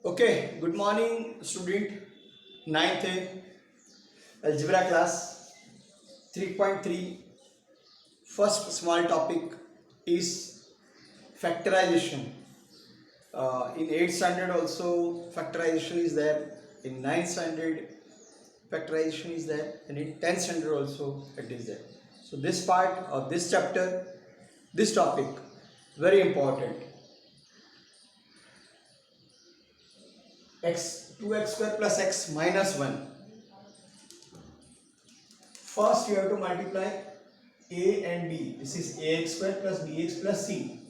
Okay, good morning, student. Ninth A, algebra class 3.3. First small topic is factorization. In 8th standard also factorization is there. In 9th standard factorization is there, and in 10th standard also it is there. So this part of this chapter, this topic, very important. X 2x square plus x minus 1. First you have to multiply a and b. This is ax square plus bx plus c.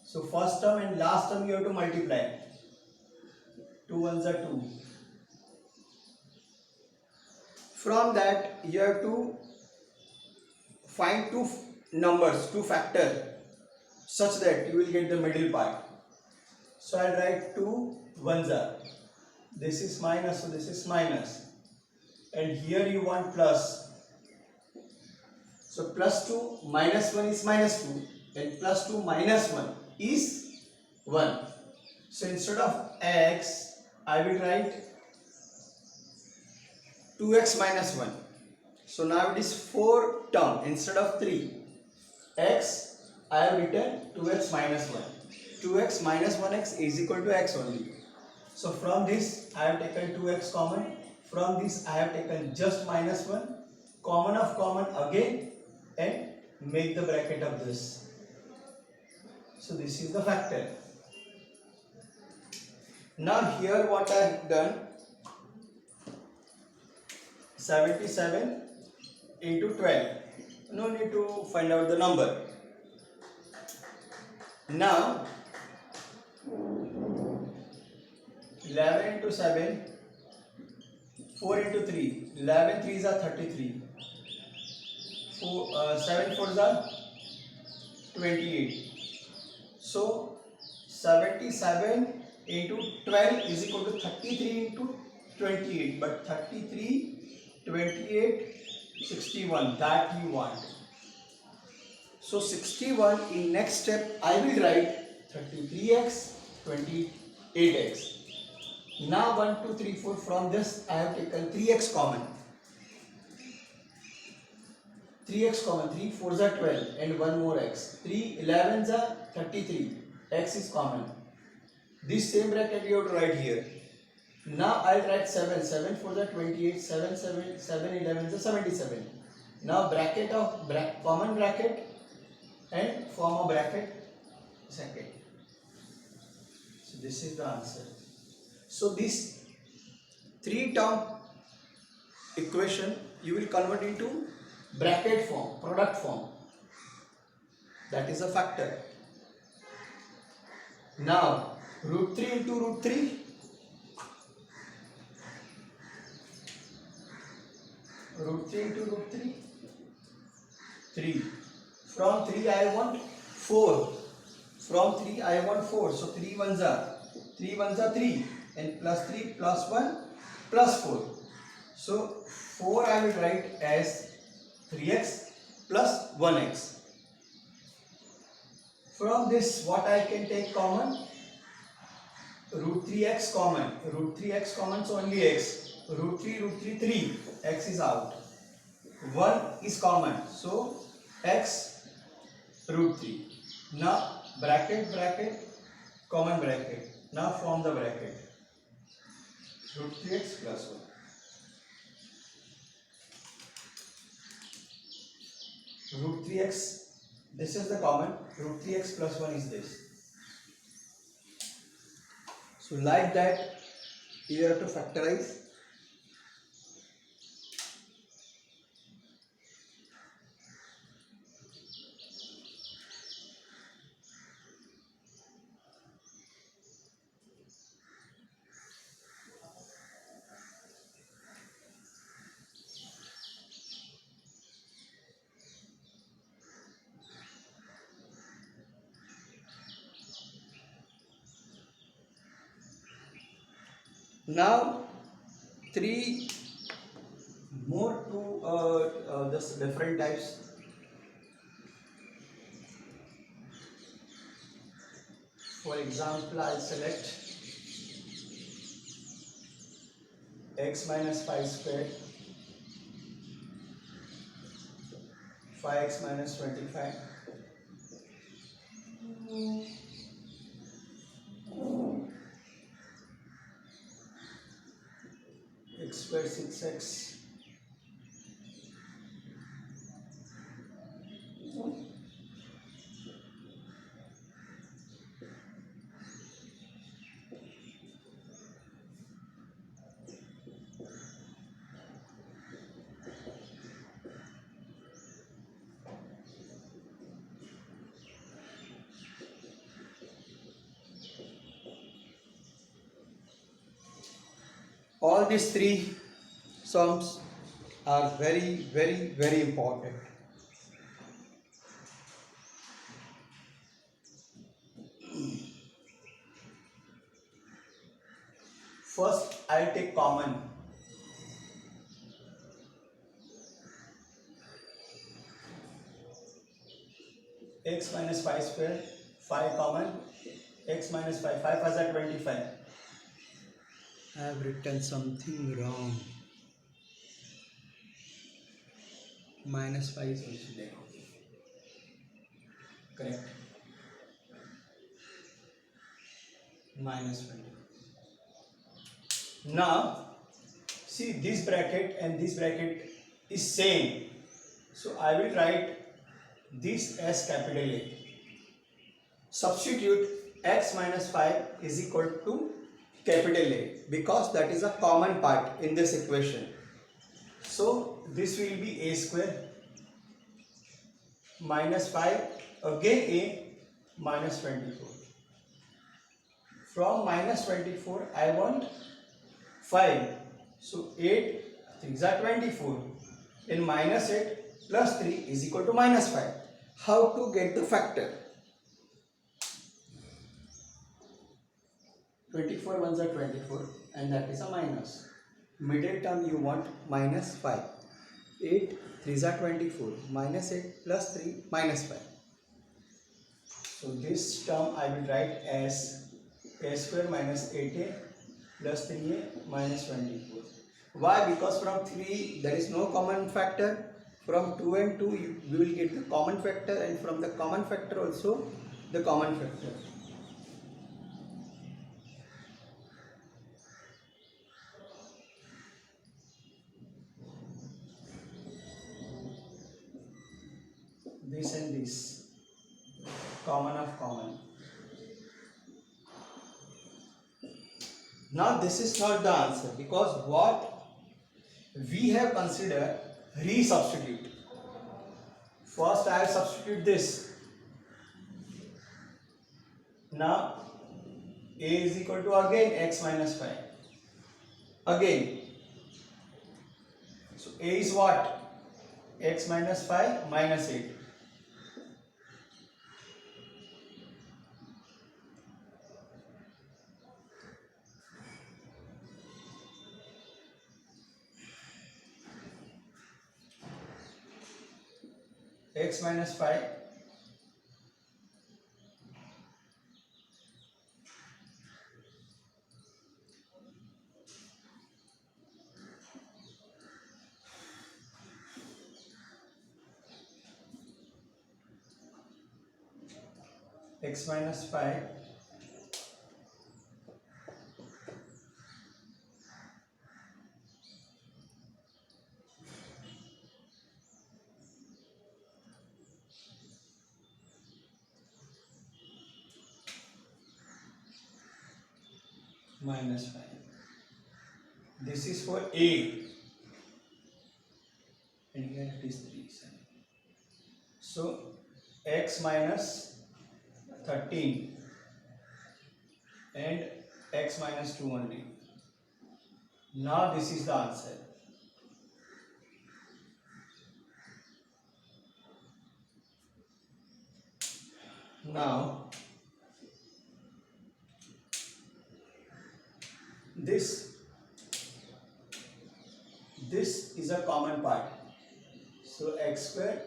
So first term and last term you have to multiply. 2 ones are 2. From that you have to find two numbers, two factors, such that you will get the middle part. So I'll write 2 ones are. This is minus, so this is minus. And here you want plus. So plus 2 minus 1 is minus 2, and plus 2 minus 1 is 1. So instead of x, I will write 2x minus 1. So now it is 4 term instead of 3. X, I have written 2x minus 1. 2x minus 1x is equal to x only. So from this I have taken 2x common. From this I have taken just minus 1. Common of common again, and make the bracket of this. So this is the factor. Now here what I have done, 77 into 12. No need to find out the number. Now 11 into 7, 4 into 3, 11 3s are 33, 7 4s are 28. So 77 into 12 is equal to 33 into 28, but 33, 28, 61, that you want. So 61, in next step I will write 33x, 28x. Now 1, 2, 3, 4, from this I have taken 3x common. 3x common, 3 4s are 12 and 1 more x. 3 11s are 33, x is common. This same bracket you have to write here. Now I'll write 7, 7 4s are 28, 7 11s are 77. Now bracket of common bracket and form a bracket second. So this is the answer. So this 3 term equation you will convert into bracket form, product form. That is a factor. Now root 3 into root 3. Root 3 into root 3. 3. From 3 I want 4. From 3 I want 4. So 3 ones are 3, and plus 3 plus 1 plus 4. So 4 I will write as 3x plus 1x. From this what I can take common? Root 3x common. Root 3x common, so only x. Root 3, 3. X is out. 1 is common. So x root 3. Now bracket, common bracket. Now form the bracket. Root 3x plus 1. Root 3x, this is the common. Root 3x plus 1 is this. So like that you have to factorize. Now 3 more to this different types. For example, I'll select x minus 5 squared, 5x minus 25, x squared 6x, all these three sums are very important. First, I'll take common. X minus 5 square, 5 common, x minus 5, 5 5 are 25. I have written something wrong. Minus 5 is also there. Correct. Minus 20. Now, see this bracket and this bracket is same. So I will write this as capital A. Substitute x minus 5 is equal to capital A because that is a common part in this equation. So this will be a square minus 5 again a minus 24. From minus 24 I want 5. So 8 3s are 24. In minus 8 plus 3 is equal to minus 5. How to get the factor? 24 ones are 24 and that is a minus. Middle term you want minus 5. 8 3s are 24. Minus 8 plus 3 minus 5. So this term I will write as a square minus 8a plus 3a minus 24. Why? Because from 3 there is no common factor. From 2 and 2 we will get the common factor, and from the common factor also the common factor. This and this, common of common. Now this is not the answer because what we have considered resubstitute. First I will substitute this. Now a is equal to again x minus 5. Again. So a is what? X minus 5 minus 8. X minus 5 x minus 5 minus 5. This is for A and here it is 3. So x minus 13 and x minus 2 only. Now this is the answer. Now this is a common part. So x square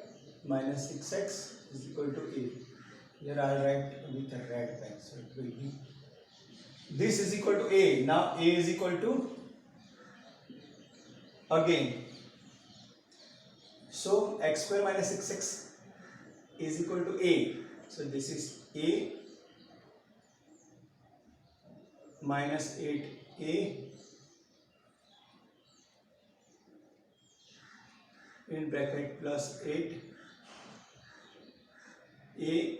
minus 6x is equal to a. Here I will write with a red pen. So it will be this is equal to a. Now a is equal to again. So x square minus 6x is equal to a. So this is a minus 8a in bracket plus 8 a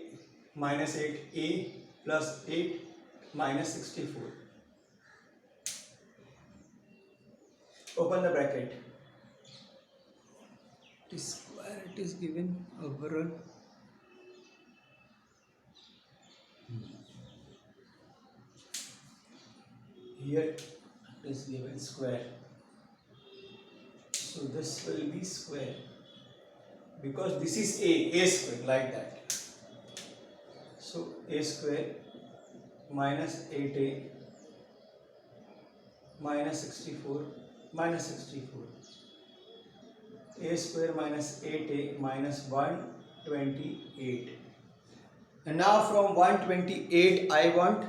minus 8a plus 8 minus 64. Open the bracket. This square it is given overall. Here it is given square. So this will be square because this is a square like that. So a square minus 8a minus 64 minus 64. A square minus 8a minus 128. And now from 128 I want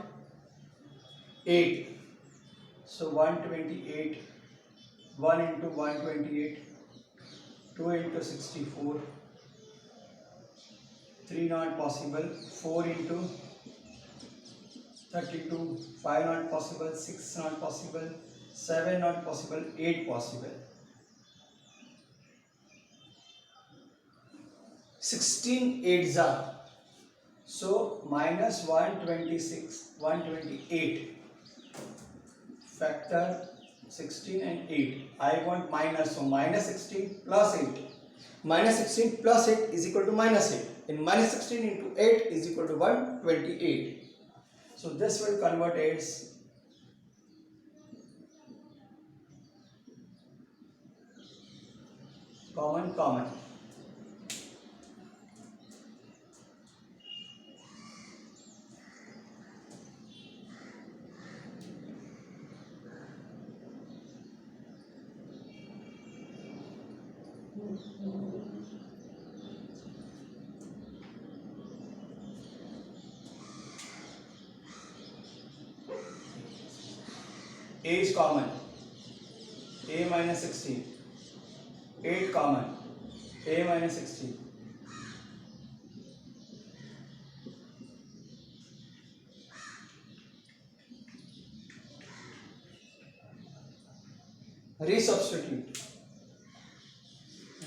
8. So 128, 1 into 128, 2 into 64, 3 not possible, 4 into 32, 5 not possible, 6 not possible, 7 not possible, 8 possible. 16 8s are. So minus 126, 128. Factor 16 and 8. I want minus, so minus 16 plus 8. Minus 16 plus 8 is equal to minus 8. And minus 16 into 8 is equal to 128. So this will convert as common. A is common. A minus 16. 8 common. A minus 16. Resubstitute.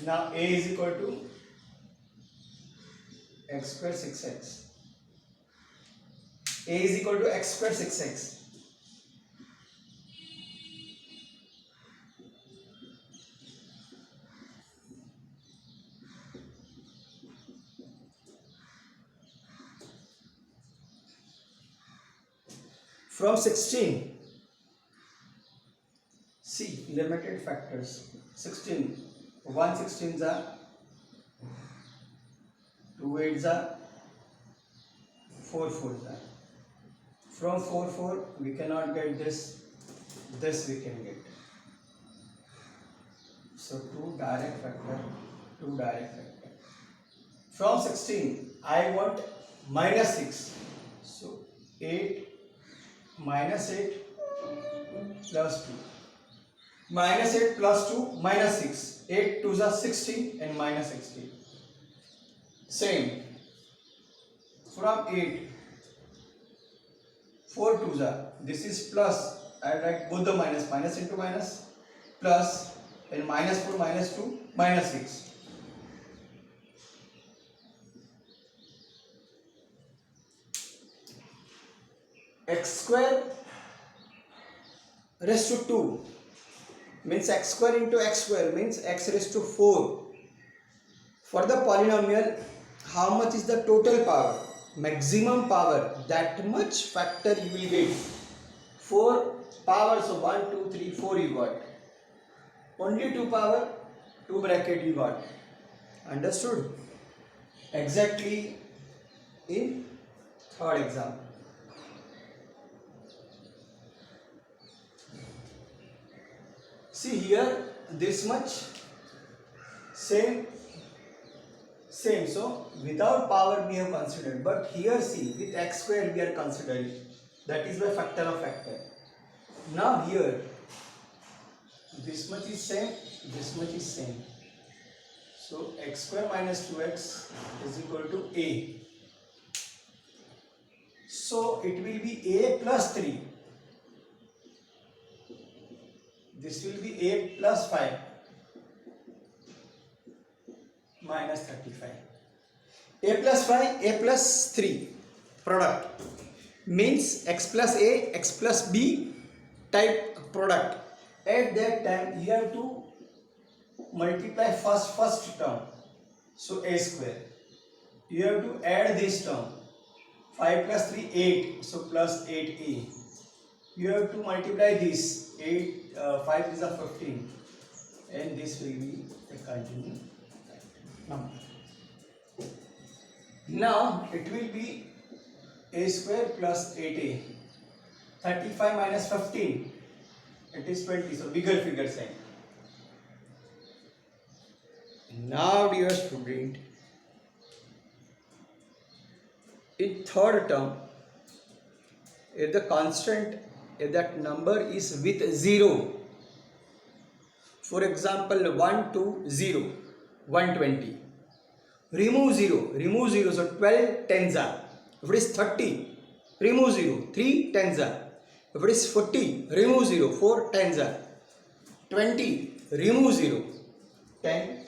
Now A is equal to x square 6x. A is equal to x square 6x. From 16, see limited factors. 16, 1 16s are, 2 8s are, 4 4s are. From 4 4 we cannot get this we can get. So 2 direct factor, 2 direct factor. From 16 I want minus 6. So 8 minus 8 plus 2. Minus 8 plus 2 minus 6. 8 2s are 16 and minus 16. Same. From 8, 4 2s are. This is plus. I write both the minus into minus, plus, and minus 4 minus 2 minus 6. X square raised to 2 means x square into x square means x raised to 4. For the polynomial, how much is the total power? Maximum power, that much factor you will get. 4 powers, so 1 2 3 4 you got. Only 2 power, 2 bracket you got. Understood? Exactly in third example. See here, this much same. So without power we have considered, but here see with x square we are considering. That is by factor of factor. Now here this much is same, this much is same. So x square minus 2x is equal to a. So it will be a plus 3. This will be a plus 5 minus 35. A plus 5, a plus 3 product means x plus a, x plus b type product. At that time you have to multiply first term, so a square. You have to add this term, 5 plus 3 8, so plus 8a. You have to multiply this 8 5 is a 15, and this will be a continuing number. Now it will be a square plus 8a. 35 minus 15, it is 20, so bigger figure sign. Now dear student, in third term, if the constant, if that number is with 0, for example 1 to 0, 120, remove 0, so 12 tens are. If it is 30, remove 0, 3 tens are. If it is 40, remove 0, 4 tens are. 20, remove 0, 10,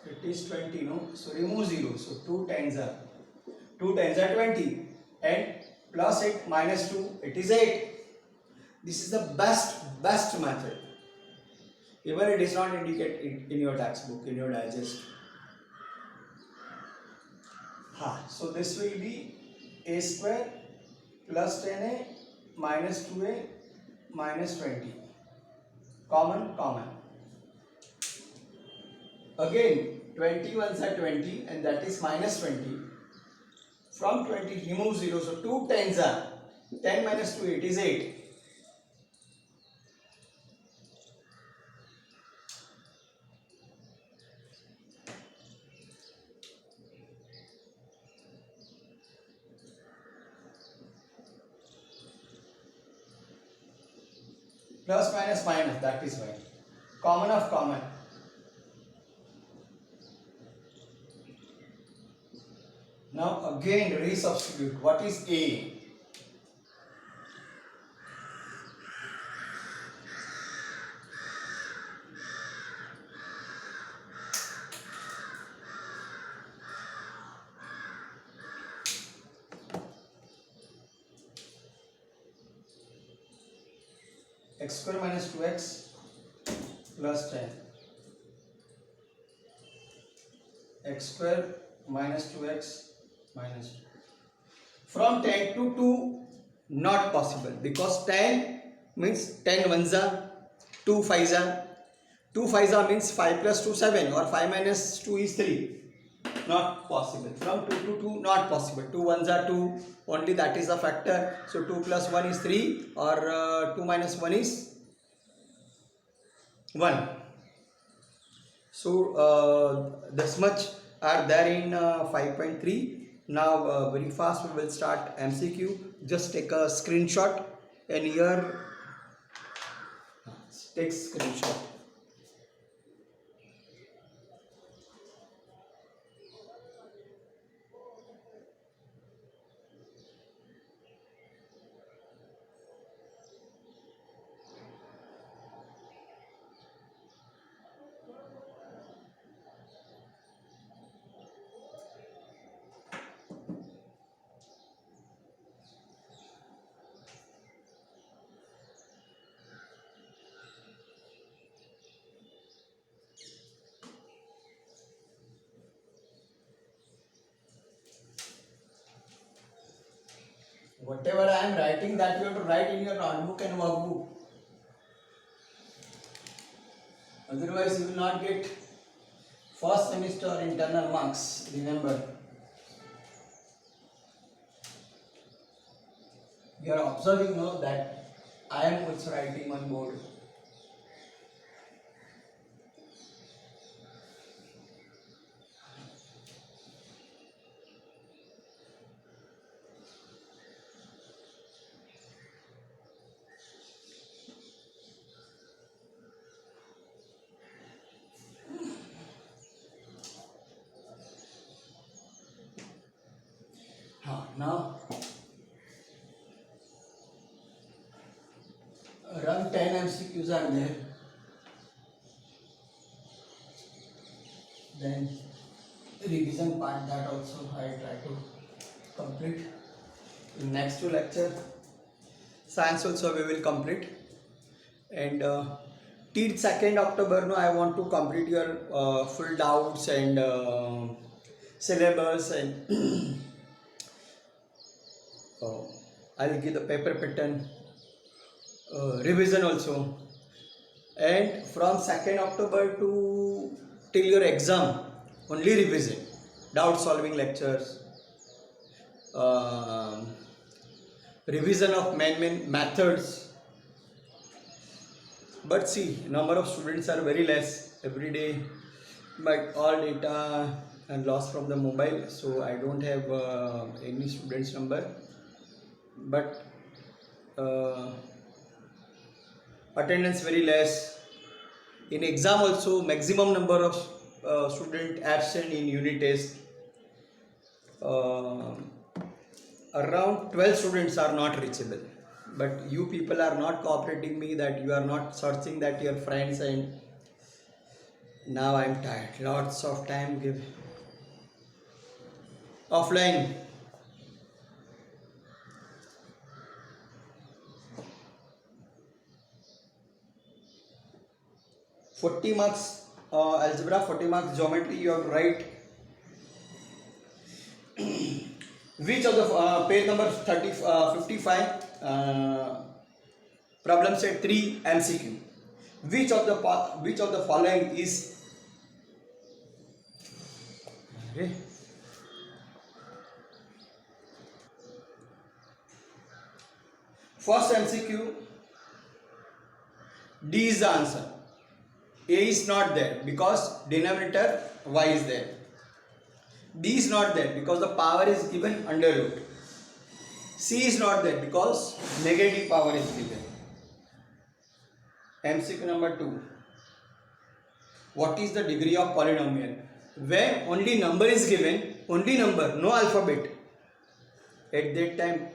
it is 20, no? So remove 0, so 2 tens are. 2 tens are 20, and plus 8 minus 2, it is 8. This is the best method. Even it is not indicated in your textbook, in your digest. So this will be a square plus 10a minus 2a minus 20. Common. Again 20 ones are 20, and that is minus 20. From 20 remove 0, so 2 tens are. 10 minus 2, it is 8. Plus minus, that is why. Common of common. Now again resubstitute. What is a? X square minus 2x plus 10. X square minus 2x minus 2. From 10 to 2, not possible, because 10 means 10 ones are, 2 fives are. 2 fives are means 5 plus 2 7, or 5 minus 2 is 3. Not possible. From 2 to 2, not possible. 2 ones are 2, only that is a factor. So 2 plus 1 is 3, or 2 minus 1 is 1. So this much are there in 5.3. Now very fast we will start MCQ. Just take a screenshot, and here take screenshot. Whatever I am writing, that you have to write in your notebook and workbook. Otherwise you will not get first semester internal marks, remember. You are observing now that I am also writing on board. Now around 10 MCQs are there. Then revision part, that also I try to complete. In next two lecture, science also we will complete. And till 2nd October, no, I want to complete your full doubts and syllabus, and I'll give the paper pattern revision also. And from 2nd October to till your exam, only revision, doubt solving lectures, revision of main methods. But see, number of students are very less every day, but all data are lost from the mobile, so I don't have any students number. But attendance very less. In exam also, maximum number of student absent in unit test. Around 12 students are not reachable, but you people are not cooperating me, that you are not searching that your friends, and now I am tired. Lots of time give. Offline. (40 marks algebra, 40 marks geometry, you have to write. Which of the page number 55, problem set 3 MCQ. Which of the following is first MCQ? D is the answer. A is not there because denominator y is there. B is not there because the power is given under root. C is not there because negative power is given. MCQ number 2. What is the degree of polynomial? When only number is given, only number, no alphabet, at that time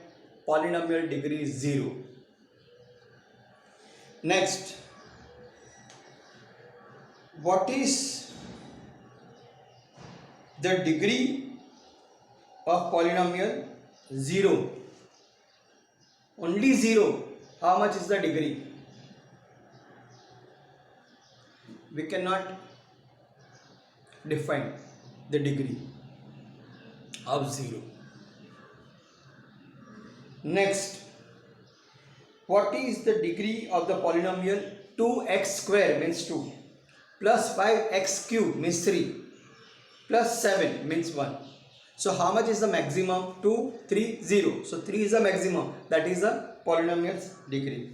polynomial degree is 0. Next, what is the degree of polynomial? 0. Only 0. How much is the degree? We cannot define the degree of 0. Next, what is the degree of the polynomial 2x square means 2 plus 5x cube means 3 plus 7 means 1. So how much is the maximum? 2, 3, 0. So 3 is the maximum, that is the polynomial's degree.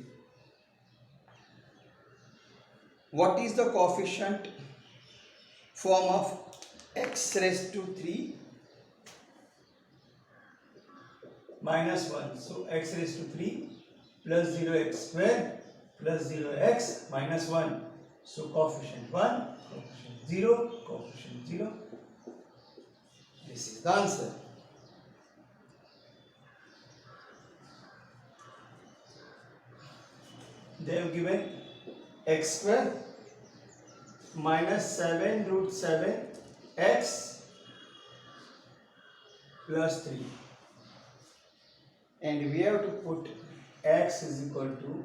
What is the coefficient form of x raised to 3 minus 1? So x raised to 3 plus 0x square plus 0x minus 1. So coefficient 1, coefficient 0, coefficient 0. This is the answer. They have given x square minus 7 root 7 x plus 3, and we have to put x is equal to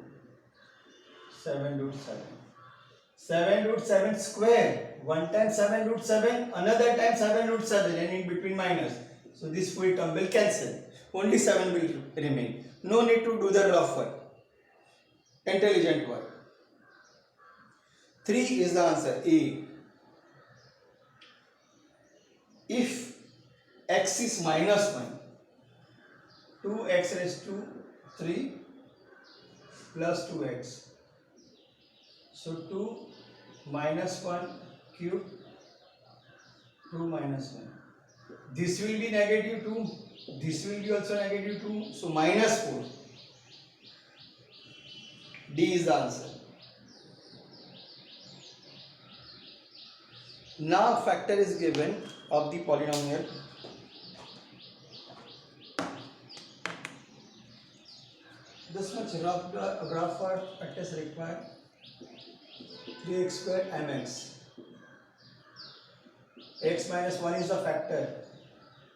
7 root 7. 7 root 7 square, one time 7 root 7, another time 7 root 7, and in between minus. So this full term will cancel. Only 7 will remain. No need to do the rough work. Intelligent work. 3 is the answer, A. If x is minus 1, 2x raised to 3 plus 2x. So 2 minus 1 cube, 2 minus 1. This will be negative 2. This will be also negative 2. So minus 4. D is the answer. Now factor is given of the polynomial much graph for test required? 3x square mx. X minus 1 is the factor,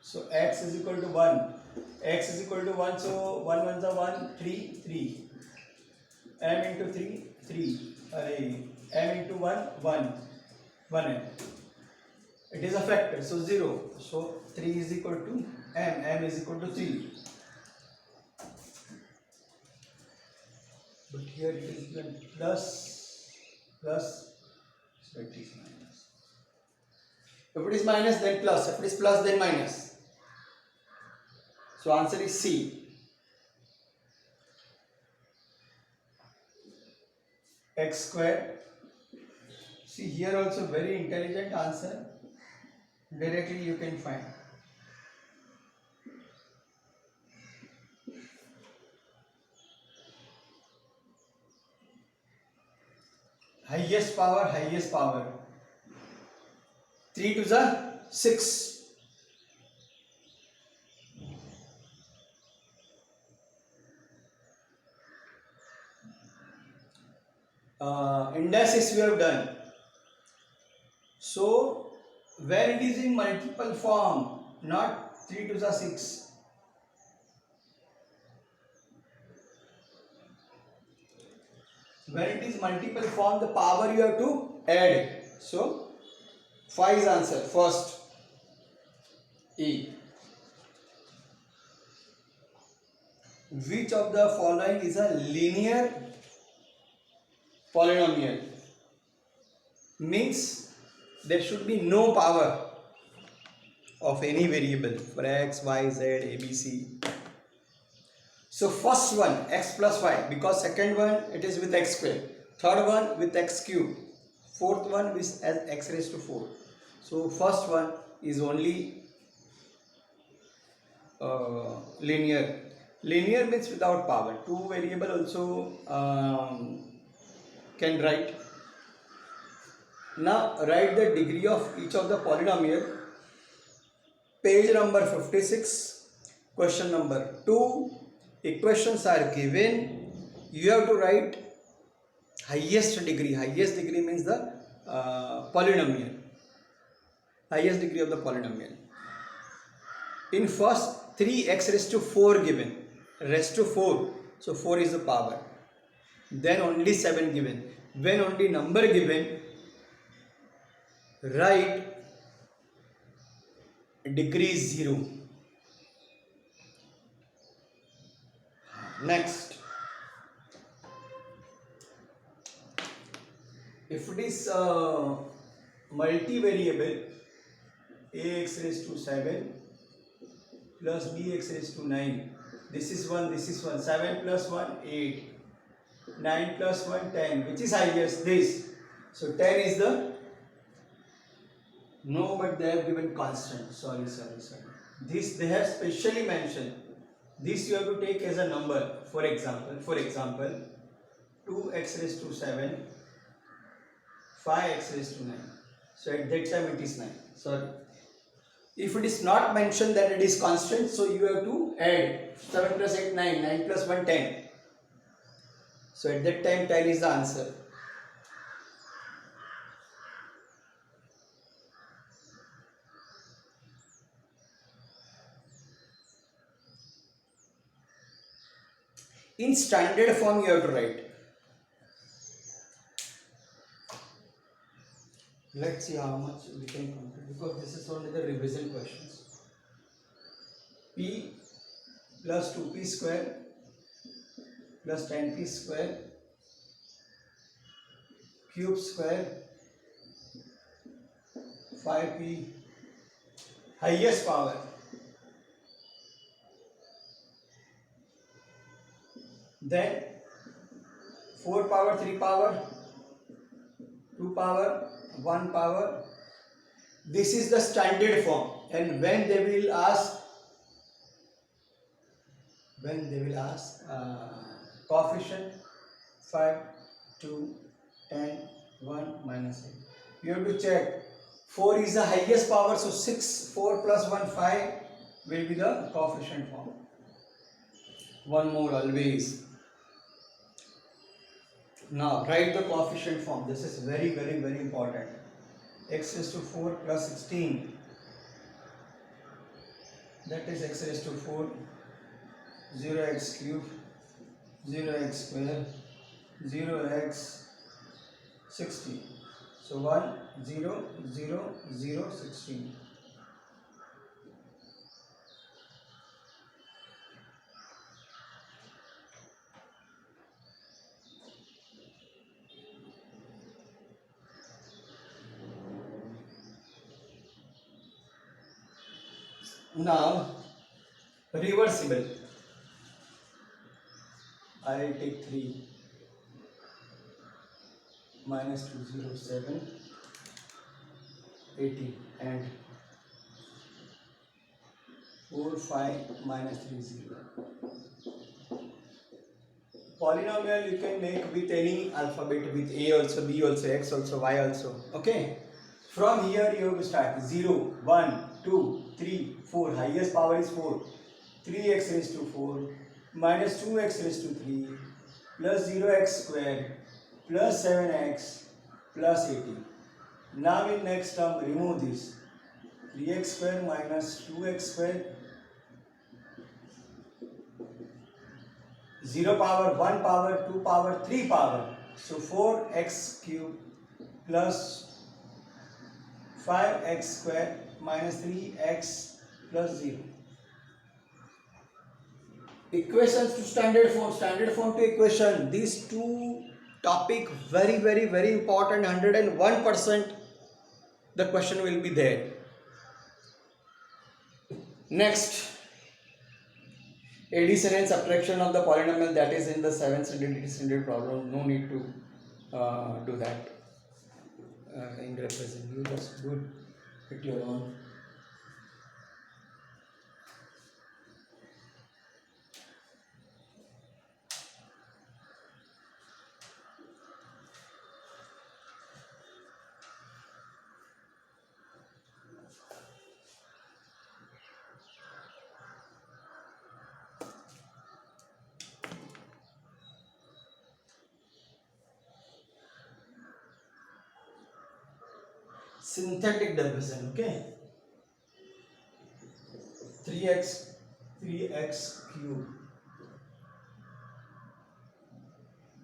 so x is equal to 1. X is equal to 1, so 1 1 is 1, 3 3. M into 3 3. M into 1 1 1m. It is a factor, so 0. So 3 is equal to m is equal to 3. But here it is given plus, so it is minus. If it is minus, then plus. If it is plus, then minus. So answer is C. X square. See, here also very intelligent answer. Directly you can find. Highest power. 3 to the 6. Indices we have done. So when it is in multiple form, not 3 to the 6. When it is multiple form, the power you have to add. So 5 is answer. First E. Which of the following is a linear polynomial? Means there should be no power of any variable for x, y, z, a, b, c. So first one x plus y, because second one it is with x square, third one with x cube, fourth one with x raised to 4. So first one is only linear. Linear means without power. Two variable also can write. Now write the degree of each of the polynomial. Page number 56, question number 2. Equations are given. You have to write highest degree. Highest degree means the polynomial. Highest degree of the polynomial. In first 3x raised to 4 given. Raised to 4. So 4 is the power. Then only 7 given. When only number given, write degree is 0. Next, if it is multivariable, ax raised to 7 plus bx raised to 9, this is 1, this is 1, 7 plus 1, 8, 9 plus 1, 10, which is highest? This. So 10 is the, no, but they have given constant, sorry. This they have specially mentioned. This you have to take as a number. For example, 2x raised to 7, 5x raised to 9. So at that time it is 9. Sorry. If it is not mentioned that it is constant, so you have to add 7 plus 8, 9, 9 plus 1, 10. So at that time 10 is the answer. In standard form you have to write. Let's see how much we can complete, because this is only the revision questions. P plus 2p square plus 10p square cube square 5p highest power. Then 4 power, 3 power, 2 power, 1 power. This is the standard form. And when they will ask coefficient 5, 2, 10, 1, minus 8. You have to check. 4 is the highest power, so 6, 4 plus 1, 5 will be the coefficient form. One more always. Now write the coefficient form. This is very very important. X raised to 4 plus 16, that is x raised to 4, 0x cube, 0x square, 0x 16. So 1 0 0 0 16. Now reversible. I will take 3 minus 207 80 and 4 5 minus 3 0. Polynomial you can make with any alphabet, with A also, B also, X also, Y also. Okay. From here you have to start 0, 1, 2, 3, 4. Highest power is 4. 3x raised to 4 minus 2x raised to 3 plus 0x square plus 7x plus 80. Now in next term remove this. 3x square minus 2x square, 0 power, 1 power, 2 power, 3 power. So 4x cube plus 5x square minus 3x plus 0. Equations to standard form to equation. These two topic very important. 101% the question will be there. Next, addition and subtraction of the polynomial, that is in the 7th standard problem. No need to do that in represent. You just do it your own. Synthetic division, okay. 3x cube,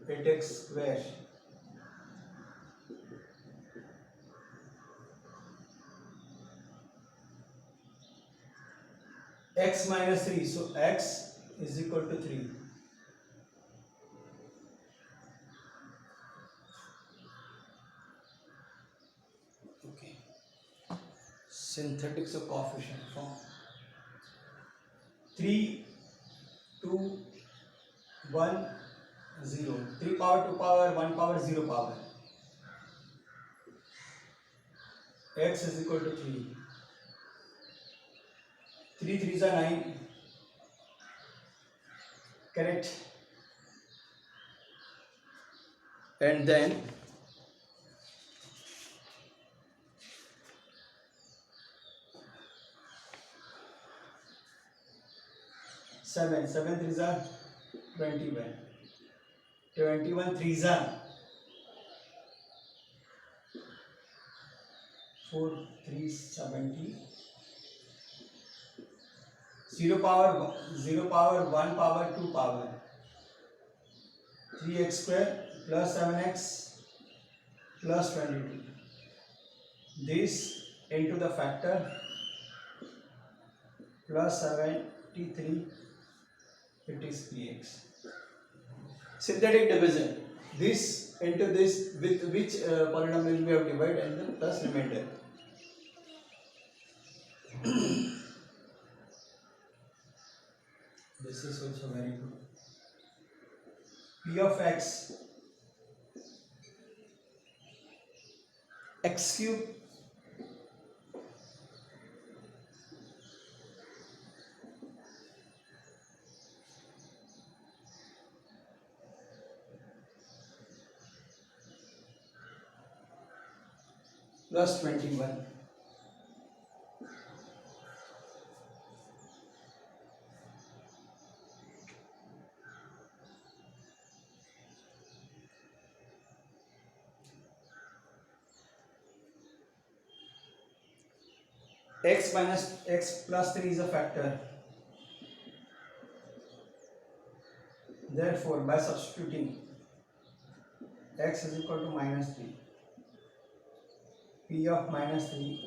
8x square, x minus 3, so x is equal to 3. Okay. Synthetic, so coefficient form 3 2 1 0. 3 power 2 power 1 power 0 power. X is equal to 3. 3 3s are 9. Correct. And then seven threes are 21. 21 threes are 4 3 70. 0 power 1 power 2 power 3x square plus 7x plus 22. This into the factor plus 73, it is 3x. Synthetic division, this into this, with which polynomial we have divided, and then plus remainder. This is also very good. P of x cube plus 21. x minus x plus 3 is a factor. Therefore, by substituting x is equal to minus 3, p of minus 3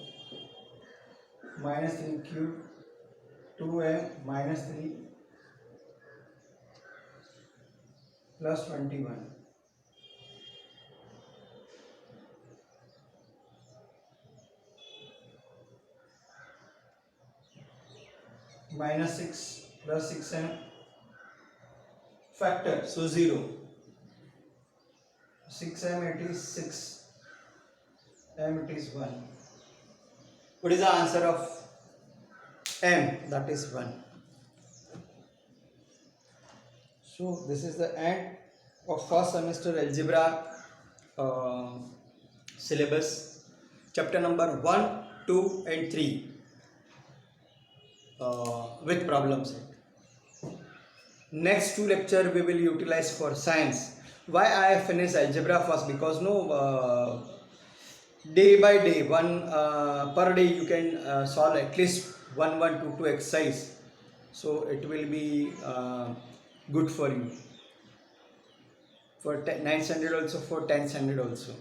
cube 2m minus 3 plus 21 minus 6 plus 6m factor, so 0. 6m it is 6, m it is 1. What is the answer of m? That is 1. So this is the end of first semester algebra syllabus, chapter number 1, 2 and 3 with problem set. Next two lecture we will utilize for science. Why I have finished algebra first? Because day by day, per day you can solve at least 1, 1, 2, 2 exercise. So it will be good for you, for 9th standard also, for 10th standard also.